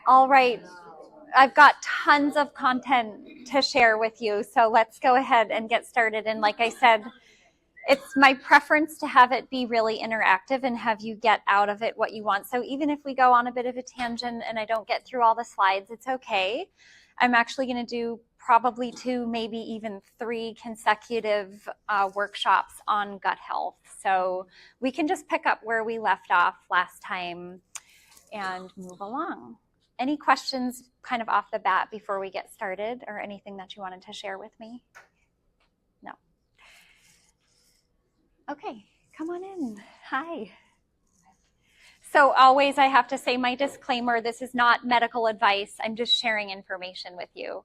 All right. I've got tons of content to share with you, so let's go ahead and get started. And like I said, it's my preference to have it be really interactive and have you get out of it what you want. So even if we go on a bit of a tangent and I don't get through all the slides, it's okay. I'm actually going to do probably 2, maybe even 3 consecutive workshops on gut health. So we can just pick up where we left off last time and move along. Any questions kind of off the bat before we get started, or anything that you wanted to share with me? No. Okay, come on in. Hi. So always I have to say my disclaimer, this is not medical advice. I'm just sharing information with you.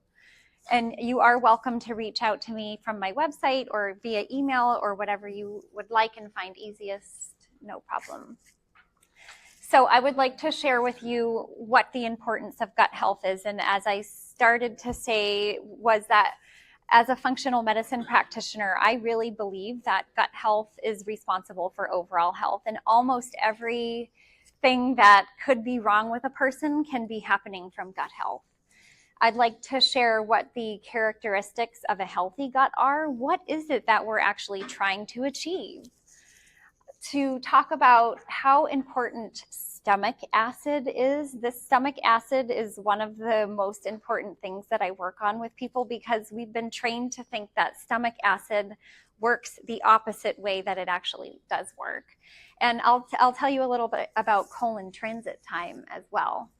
And you are welcome to reach out to me from my website or via email or whatever you would like and find easiest, no problem. So I would like to share with you what the importance of gut health is. And as I started to say, was that as a functional medicine practitioner, I really believe that gut health is responsible for overall health. And almost everything that could be wrong with a person can be happening from gut health. I'd like to share what the characteristics of a healthy gut are. What is it that we're actually trying to achieve? To talk about how important stomach acid is. This stomach acid is one of the most important things that I work on with people because we've been trained to think that stomach acid works the opposite way that it actually does work. And I'll tell you a little bit about colon transit time as well.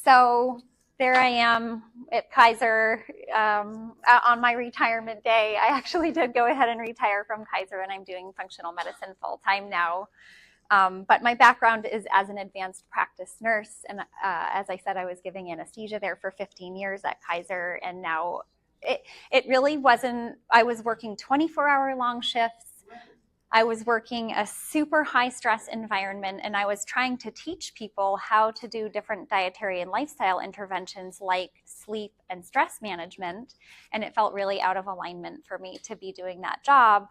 So there I am at Kaiser on my retirement day. I actually did go ahead and retire from Kaiser, and I'm doing functional medicine full-time now. But my background is as an advanced practice nurse. And as I said, I was giving anesthesia there for 15 years at Kaiser. And now it really wasn't, I was working 24-hour long shifts. I was working a super high stress environment, and I was trying to teach people how to do different dietary and lifestyle interventions like sleep and stress management. And it felt really out of alignment for me to be doing that job,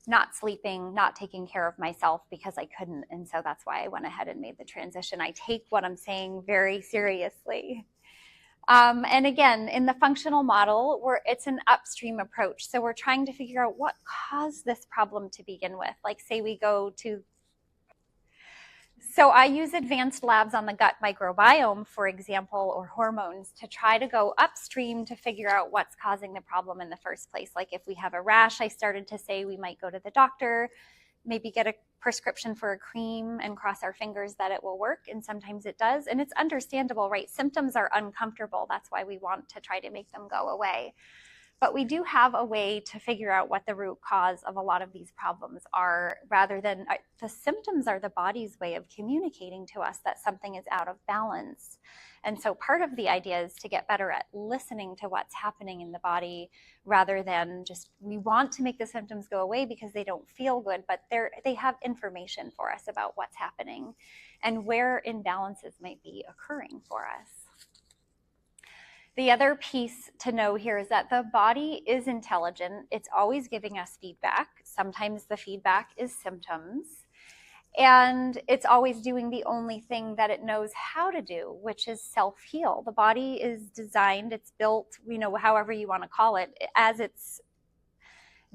not sleeping, not taking care of myself because I couldn't. And so that's why I went ahead and made the transition. I take what I'm saying very seriously. And again, in the functional model, it's an upstream approach. So we're trying to figure out what caused this problem to begin with. Like say we go to, so I use advanced labs on the gut microbiome, for example, or hormones to try to go upstream to figure out what's causing the problem in the first place. Like if we have a rash, I started to say we might go to the doctor, maybe get a prescription for a cream and cross our fingers that it will work. And sometimes it does. And it's understandable, right? Symptoms are uncomfortable. That's why we want to try to make them go away. But we do have a way to figure out what the root cause of a lot of these problems are, rather than the symptoms are the body's way of communicating to us that something is out of balance. And so part of the idea is to get better at listening to what's happening in the body, rather than just, we want to make the symptoms go away because they don't feel good, but they have information for us about what's happening and where imbalances might be occurring for us. The other piece to know here is that the body is intelligent. It's always giving us feedback. Sometimes the feedback is symptoms. And it's always doing the only thing that it knows how to do, which is self-heal. The body is designed, it's built, however you want to call it, as its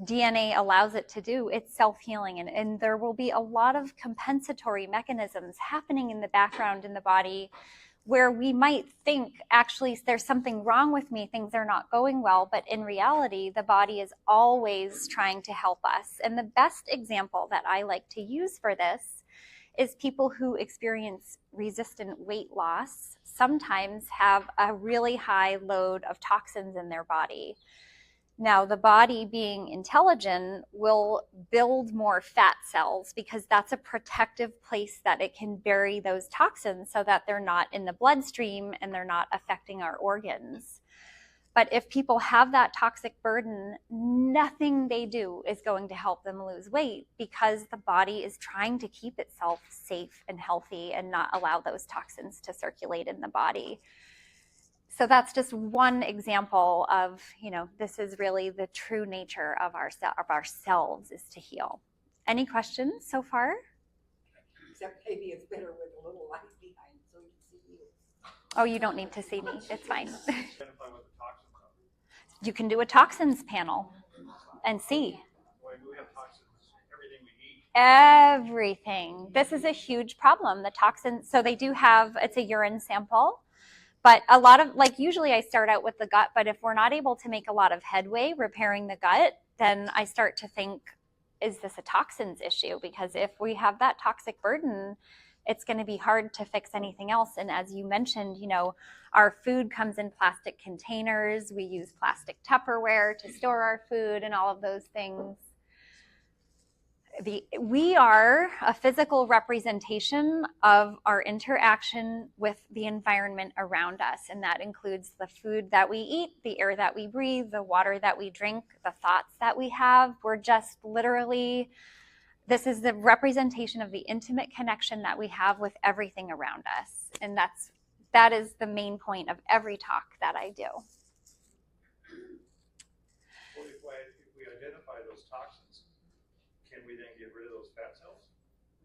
DNA allows it to do, it's self-healing. And there will be a lot of compensatory mechanisms happening in the background in the body where we might think, actually, there's something wrong with me, things are not going well, but in reality, the body is always trying to help us. And the best example that I like to use for this is people who experience resistant weight loss sometimes have a really high load of toxins in their body. Now, the body, being intelligent, will build more fat cells because that's a protective place that it can bury those toxins so that they're not in the bloodstream and they're not affecting our organs. But if people have that toxic burden, nothing they do is going to help them lose weight because the body is trying to keep itself safe and healthy and not allow those toxins to circulate in the body. So that's just one example of, this is really the true nature of ourselves, is to heal. Any questions so far? Except maybe it's better with a little light behind so you can see you. Oh, you don't need to see me. It's fine. Identify what the toxins are. You can do a toxins panel and see. Why do we have toxins? Everything we eat. Everything. This is a huge problem. The toxins, so they do have, it's a urine sample, but a lot of, like, usually I start out with the gut, but if we're not able to make a lot of headway repairing the gut, then I start to think, is this a toxins issue? Because if we have that toxic burden, it's going to be hard to fix anything else. And as you mentioned, you know, our food comes in plastic containers. We use plastic Tupperware to store our food and all of those things. We are a physical representation of our interaction with the environment around us. And that includes the food that we eat, the air that we breathe, the water that we drink, the thoughts that we have. We're just literally, this is the representation of the intimate connection that we have with everything around us. And that is the main point of every talk that I do. Well, if we identify those toxins, can we then get rid of those fat cells?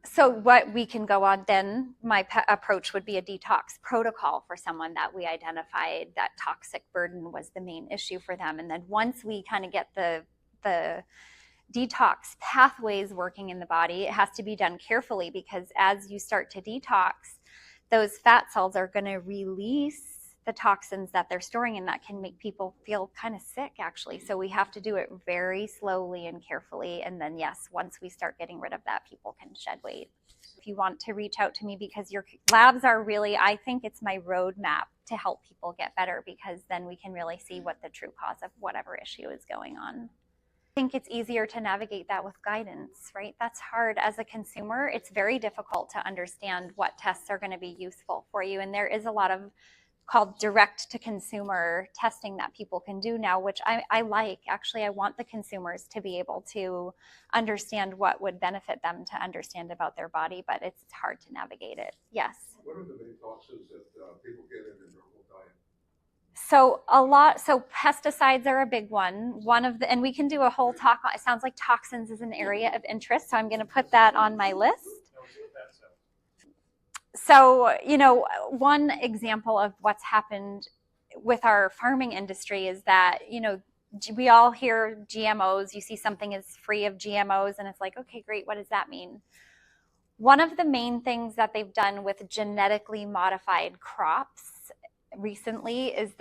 So what we can go on then, my approach would be a detox protocol for someone that we identified that toxic burden was the main issue for them. And then once we kind of get the detox pathways working in the body, it has to be done carefully, because as you start to detox, those fat cells are going to release the toxins that they're storing, and that can make people feel kind of sick, actually. So we have to do it very slowly and carefully. And then, yes, once we start getting rid of that, people can shed weight. If you want to reach out to me, because your labs are really, I think it's my roadmap to help people get better, because then we can really see what the true cause of whatever issue is going on. I think it's easier to navigate that with guidance, right? That's hard as a consumer. It's very difficult to understand what tests are going to be useful for you. And there is a lot of called direct to consumer testing that people can do now, which I like. Actually, I want the consumers to be able to understand what would benefit them to understand about their body, but it's hard to navigate it. Yes. What are the main toxins that people get in their normal diet? So pesticides are a big one. And we can do a whole talk. It sounds like toxins is an area of interest, so I'm going to put that on my list. So, you know, one example of what's happened with our farming industry is that, you know, we all hear GMOs. You see something is free of GMOs, and it's like, okay, great. What does that mean? One of the main things that they've done with genetically modified crops recently is that